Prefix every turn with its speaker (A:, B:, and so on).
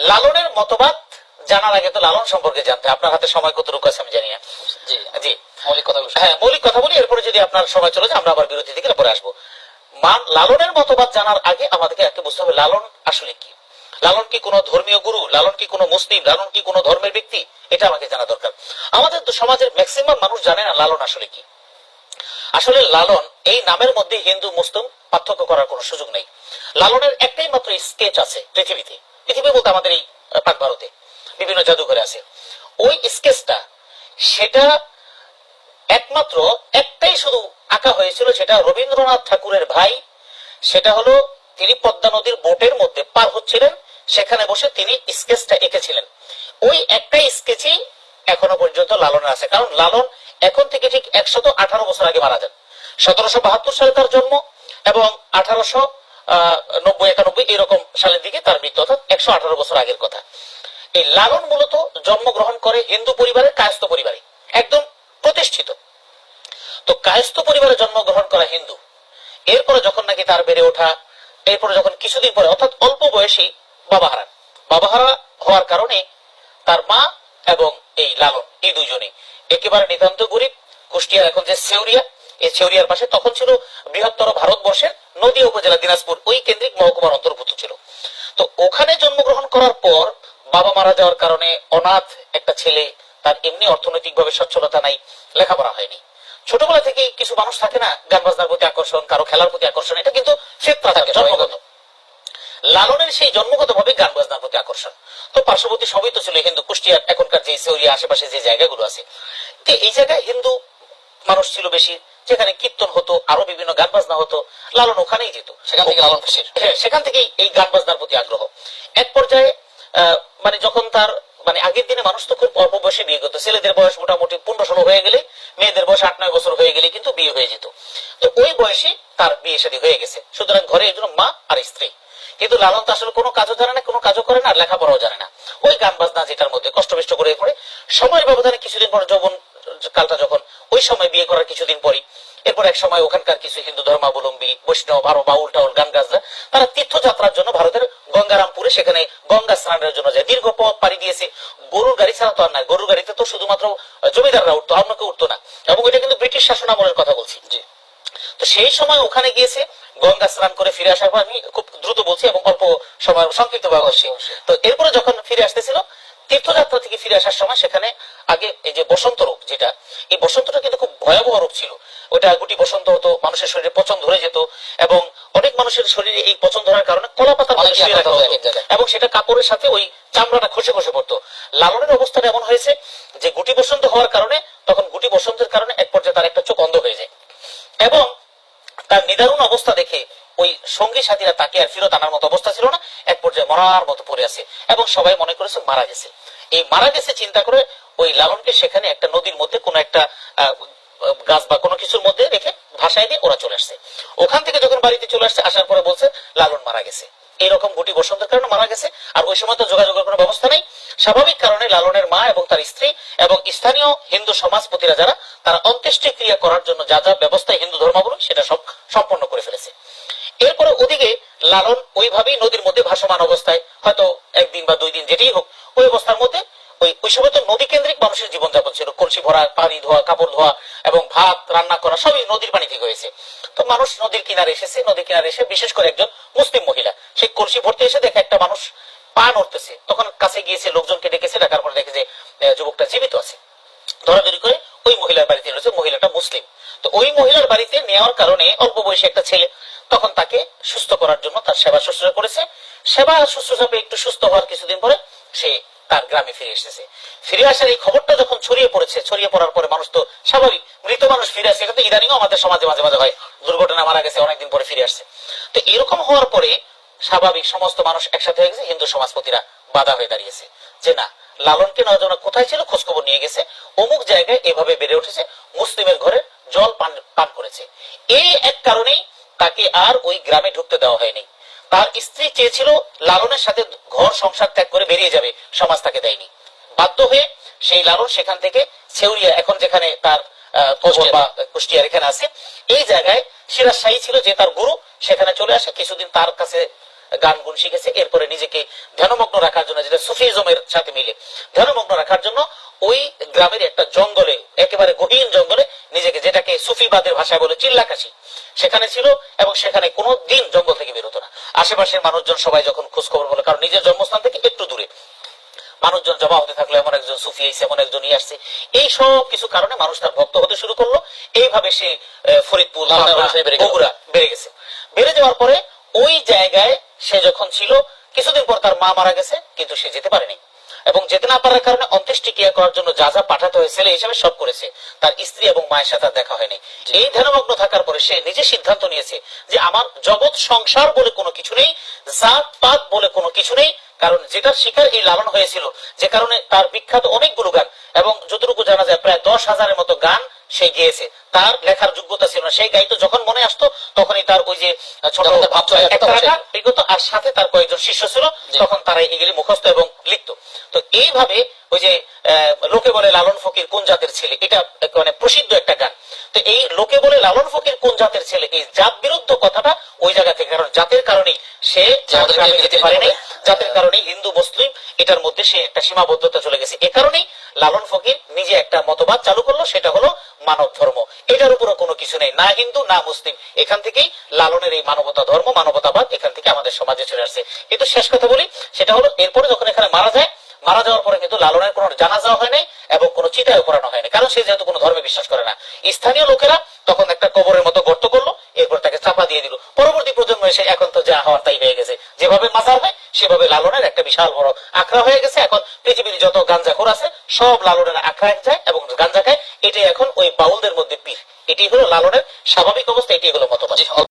A: লালনের মতবাদ জানার আগে তো লালন সম্পর্কে জানতে, আপনার হাতে সময় কতটুকু আছে আমি জানি না।
B: জি
A: জি,
B: মৌলিক কথাগুলো
A: হ্যাঁ মৌলিক কথা বলি, এরপরে যদি আপনার সময় চলে যায় আমরা আবার বিরতি থেকে পরে আসবো। লালনের মতবাদ জানার আগে আমাদেরকে একটা বুঝতে হবে লালন আসলে কি। লালন কি কোনো ধর্মীয় গুরু, লালন কি কোনো মুসলিম, লালন কি কোনো ধর্মের ব্যক্তি, এটা আমাকে জানা দরকার। আমাদের তো সমাজের ম্যাক্সিমাম মানুষ জানে না লালন আসলে কি। আসলে লালন এই নামের মধ্যে হিন্দু মুসলিম পার্থক্য করার কোনো সুযোগ নেই। লালনের একটাই মাত্র স্কেচ আছে পৃথিবীতে, পৃথিবী বলতে আমাদের এই পাক ভারতে বিভিন্ন জাদুঘরে আছে। ওই স্কেচটা, সেটা একমাত্র একটাই শুধু আঁকা হয়েছিল, সেটা রবীন্দ্রনাথ ঠাকুরের ভাই। সেটা হলো তিনি পদ্মা নদীর বোটের মধ্যে পার হচ্ছিলেন, সেখানে বসে তিনি স্কেচটা এঁকেছিলেন। ওই একটাই স্কেচই এখনো পর্যন্ত লালনের আছে। কারণ লালন এখন থেকে ঠিক 118 বছর আগে মারা যান। 1772 সালে তার জন্ম এবং 1890-91 এরকম সালের দিকে তার মৃত্যু, অর্থাৎ 118 বছর আগের কথা। এই লালন মূলত জন্মগ্রহণ করে হিন্দু পরিবারে, কায়স্থ পরিবারে, একদম প্রতিষ্ঠিত। তো কায়স্থ পরিবারে জন্মগ্রহণ করা হিন্দু, এরপরে যখন নাকি তার বেড়ে ওঠা, এরপরে যখন কিছুদিন পরে অর্থাৎ অল্প বয়সী বাবা হারান, বাবা হারা হওয়ার কারণে তার মা এবং এই লালন এই দুইজনে একেবারে নিতান্ত গরিব। কুষ্টিয়ার এখন যে সেউরিয়া, এই সেউরিয়ার পাশে তখন ছিল বৃহত্তর ভারতবর্ষের নদী উপজেলা দিনাজপুর, ওই কেন্দ্রিক মহকুমার অন্তর্ভুক্ত ছিল। তো ওখানে জন্মগ্রহণ করার পর বাবা মারা যাওয়ার কারণে অনাথ একটা ছেলে, তার এমনি অর্থনৈতিক ভাবে সচ্ছলতা নাই, লেখাপড়া হয়নি। ছোটবেলা থেকে কিছু মানুষ থাকে না গান বাজনার প্রতি আকর্ষণ, কারো খেলার প্রতি আকর্ষণ, এটা কিন্তু ফিতরা থাকে, জন্মগত। লালনের সেই জন্মগত ভাবে গান বাজনার প্রতি আকর্ষণ। তো পার্শ্ববর্তী সবই তো ছিল হিন্দু, কুষ্টিয়ার এখনকার যে সেউরিয়া আশেপাশে যে জায়গাগুলো আছে, তো এই জায়গায় হিন্দু মানুষ ছিল বেশি, যেখানে কীর্তন হতো, আরো বিভিন্ন গান বাজনা হতো। লালন ওখানেই যেত, সেখান থেকে লালন খুশির, হ্যাঁ সেখান থেকেই এই গান বাজনার প্রতি আগ্রহ। এক পর্যায়ে মানে যখন তার মানে আগের দিনে মানুষ তো খুব অল্প বয়সে বিয়ে করতো, ছেলেদের বয়স মোটামুটি 15-16 হয়ে গেলে, মেয়েদের বয়স 8-9 বছর হয়ে গেলে কিন্তু বিয়ে হয়ে যেত। তো ওই বয়সে তার বিয়ে শাদী হয়ে গেছে, সুতরাং ঘরে একজন মা আর স্ত্রী। কিন্তু লালন তো আসলে কোনো কাজও জানে না, কোনো কাজও করে না, আর লেখাপড়াও জানে না। ওই গান বাজনা যেটার মধ্যে কষ্টবিষ্ট করে পড়ে সময়ের ব্যবধানে কিছুদিন পর যৌবন কালটা যখন, ওই সময় বিয়ে করার কিছুদিন পরই এরপর এক সময় ওখানকার কিছু হিন্দু ধর্মাবলম্বী বৈষ্ণব আরো বাউল টাউল গান গাছরা তারা তীর্থযাত্রার জন্য ভারতের গঙ্গারামপুরে সেখানে গঙ্গা স্নানের জন্য যায়। দীর্ঘ পথ পাড়ি দিয়েছে, গরুর গাড়ি ছাড়া তো আর নাই, গরুর গাড়িতে তো শুধুমাত্র জমিদাররা উঠতো, অন্য কেউ উঠতো না, এবং এটা কিন্তু ব্রিটিশ শাসন আমলের কথা বলছি। জি, তো সেই সময় ওখানে গিয়েছে, গঙ্গা স্নান করে ফিরে আসার পর, আমি খুব দ্রুত বলছি এবং অল্প সময় সংক্ষিপ্ত ভাবে বলছি। তো এরপরে যখন ফিরে আসতেছিল তীর্থযাত্রা থেকে ফিরে আসার সময় সেখানে আগে এই যে বসন্ত রোগ, যেটা এই বসন্তটা কিন্তু খুব ভয়াবহ রোগ ছিল। ওটা গুটি বসন্ত হতো, মানুষের শরীরে পচন ধরে যেত, এবং অনেক মানুষের শরীরে এই পচন ধরার কারণে কলা পাতা এবং সেটা কাপড়ের সাথে ওই চামড়াটা খসে খসে পড়তো। লালনের অবস্থাটা এমন হয়েছে যে গুটি বসন্ত হওয়ার কারণে, তখন গুটি বসন্তের কারণে এক পর্যায়ে তার একটা চোখ অন্ধ হয়ে যায়, এবং তার নিদারুণ অবস্থা দেখে ওই সঙ্গী সাথীরা তাকে আর ফিরত আনার মতো অবস্থা ছিল না, এক পর্যায়ে মরার মতো পড়ে আছে, এবং সবাই মনে করেছে মারা গেছে। এই মারা গেছে চিন্তা করে ওই লালনকে সেখানে একটা নদীর মধ্যে কোনো একটা গাছ বা কোনো কিছুর মধ্যে রেখে ভাসায় দিয়ে ওরা চলে আসছে। ওখান থেকে যখন বাড়িতে চলে আসছে, আসার পরে বলছে লালন মারা গেছে, এইরকম গুটি বসন্তের কারণে মারা গেছে। আর ওই সময় তো যোগাযোগের কোনো ব্যবস্থা নেই, স্বাভাবিক কারণে লালনের মা এবং তার স্ত্রী এবং স্থানীয় হিন্দু সমাজপতিরা যারা, তারা অন্ত্যেষ্টি ক্রিয়া করার জন্য যা যা ব্যবস্থা হিন্দু ধর্মাবলম্বী সেটা সব সম্পন্ন করে ফেলেছে। এরপরে ওদিকে লালন ওইভাবেই নদীর মধ্যে ভাসমান অবস্থায়, হয়তো একদিন বা 2 দিন যেটাই হোক, ওই অবস্থার মধ্যে ওই সময় তো নদী কেন্দ্রিক মানুষের জীবনযাপন ছিল, কলসি ভরা পানি ধোয়া, কাপড় ধোয়া এবং ভাত রান্না করা সবই নদীর পানি থেকে হয়েছে। তো মানুষ নদীর কিনারে এসেছে, নদীর কিনারে এসে বিশেষ করে একজন মুসলিম মহিলা সেই কলসি ভর্তি এসে দেখে একটা মানুষ পা নড়তেছে, তখন কাছে গিয়েছে, লোকজনকে ডেকেছে, ডাকার পরে দেখে যে যুবকটা জীবিত আছে। ধরাধরি করে ওই মহিলার বাড়িতে এনেছে, মহিলাটা মুসলিম। তো ওই মহিলার বাড়িতে নেওয়ার কারণে অল্প বয়সী একটা ছেলে, তখন তাকে সুস্থ করার জন্য তার সেবা শুশ্রূষা করেছে। সেবা শুশ্রূষা পেয়ে একটু সুস্থ হওয়ার কিছুদিন পরে সে তার গ্রামে ফিরে এসেছে। ফিরে আসার এই খবরটা যখন ছড়িয়ে পড়েছে, ছড়িয়ে পড়ার পরে মানুষ তো স্বাভাবিক, মৃত মানুষ ফিরে আসছে, কিন্তু ইদানিংও আমাদের সমাজে মাঝে মাঝে হয়, দুর্ঘটনা মারা গেছে অনেকদিন পরে ফিরে আসছে। তো এরকম হওয়ার পরে স্বাভাবিক সমস্ত মানুষ একসাথে হয়ে গেছে, হিন্দু সমাজপতিরা বাধা হয়ে দাঁড়িয়েছে যে না, লালনকে নজনা কোথায় ছিল খোঁজখবর নিয়ে গেছে, অমুক জায়গায় এভাবে বেড়ে উঠেছে, মুসলিমের ঘরে জল পান করেছে। এই এক কারণেই তাকে আর ওই গ্রামে ঢুকতে দেওয়া হয়নি। তার স্ত্রী চেয়েছিল লালনের সাথে ঘর সংসার ত্যাগ করে বেরিয়ে যাবে, সমাজ তাকে দেয়নি। বাধ্য হয়ে সেই লালন সেখান থেকে সেউরিয়া, এখন যেখানে তার কবর বা কুষ্টিয়ার এখানে আছে, এই জায়গায় সিরাজ শাহী ছিল যে তার গুরু, সেখানে চলে আসে, কিছুদিন তার কাছে গান গুণ শিখেছে। এরপরে নিজেকে ধ্যানমগ্ন রাখার জন্য, যেটা সুফিজমের সাথে মিলে, ধ্যানমগ্ন রাখার জন্য ওই গ্রামের একটা জঙ্গলে, একেবারে গহীন জঙ্গলে নিজেকে, যেটাকে সুফিবাদের ভাষায় বলে চিল্লাকাশি, সেখানে ছিল। এবং সেখানে কোনো দিন জঙ্গল থেকে বেরোতো না। আশেপাশের মানুষজন সবাই যখন খোঁজ খবর বলে, কারণ নিজের জন্মস্থান থেকে একটু দূরে, মানুষজন জমা হতে থাকলো, এমন একজন সুফি আইছে, এমন একজন আসছে। এই সব কিছু কারণে মানুষ তার ভক্ত হতে শুরু করলো। এইভাবে সে ফরিদপুর, বগুড়া বেড়ে গেছে। বেড়ে যাওয়ার পরে ওই জায়গায় সে যখন ছিল, কিছুদিন পর তার মা মারা গেছে, কিন্তু সে যেতে পারেনি। এবং যেতে না পারার কারণে অন্ত্যেষ্টিক্রিয়া করার জন্য যা যা পাঠাতে হয় ছেলে হিসেবে সব করেছে, তার স্ত্রী এবং মায়ের সাথে দেখা হয়নি। এই ধ্যানমগ্ন থাকার পরে সে নিজে সিদ্ধান্ত নিয়েছে যে আমার জগৎ সংসার বলে কোনো কিছু নেই, জাত পাত বলে কোনো কিছু নেই। কারণ যেটার শিকার এই লালন হয়েছিল, যে কারণে তার বিখ্যাত অনেকগুলো গান, এবং যতটুকু জানা যায় প্রায় 10,000-এর মতো গান সে গেয়েছে। তার লেখার যোগ্যতা ছিল না, সেই গাইতো যখন মনে আসতো তখনই তার ওই যে ছোট বিগত, আর সাথে তার কয়েকজন শিষ্য ছিল, তখন তারা এগুলি মুখস্থ এবং লিখতো। তো এইভাবে ওই যে লোকে বলে লালন ফকির কোন জাতের ছেলে, এটা মানে প্রসিদ্ধ একটা গান। তো এই লোকে বলে লালন ফকির কোন জাতের ছেলে, এই জাত বিরুদ্ধ কথাটা ওই জায়গা থেকে, কারণ জাতের কারণেই সে যেতে পারেনি, জাতের কারণেই হিন্দু মুসলিম এটার মধ্যে সে একটা সীমাবদ্ধতা চলে গেছে। এ কারণেই লালন ফকির নিজে একটা মতবাদ চালু করলো, সেটা হলো মানব ধর্ম। এটার উপরও কোনো কিছু নেই, না হিন্দু না মুসলিম। এখান থেকেই লালনের এই মানবতা ধর্ম, মানবতাবাদ এখান থেকে আমাদের সমাজে চলে আসছে। কিন্তু শেষ কথা বলি, সেটা হলো এরপরে যখন এখানে মারা যায়, মারা যাওয়ার পরে কিন্তু লালনের কোনো জানাজা হয় নাই এবং কোনো চিতায় করানো হয়নি, কারণ সে যেহেতু কোনো ধর্মে বিশ্বাস করে না। স্থানীয় লোকেরা তখন একটা কবরের মতো গর্ত করলো, এরপর তাকে চাপা দিয়ে দিল। পরবর্তী প্রজন্ম এসে এখন তো যা হওয়ার তাই হয়ে গেছে, যেভাবে মাজার হয় সেভাবে লালনের একটা বিশাল বড় আখড়া হয়ে গেছে। এখন পৃথিবীর যত গাঞ্জাখোর আছে সব লালনের আখড়ায় যায় এবং গাঞ্জা খায়। এটাই এখন ওই বাউলদের মধ্যে পীর। এটি হলো লালনের স্বাভাবিক অবস্থা, এটি হলো মতবাদ।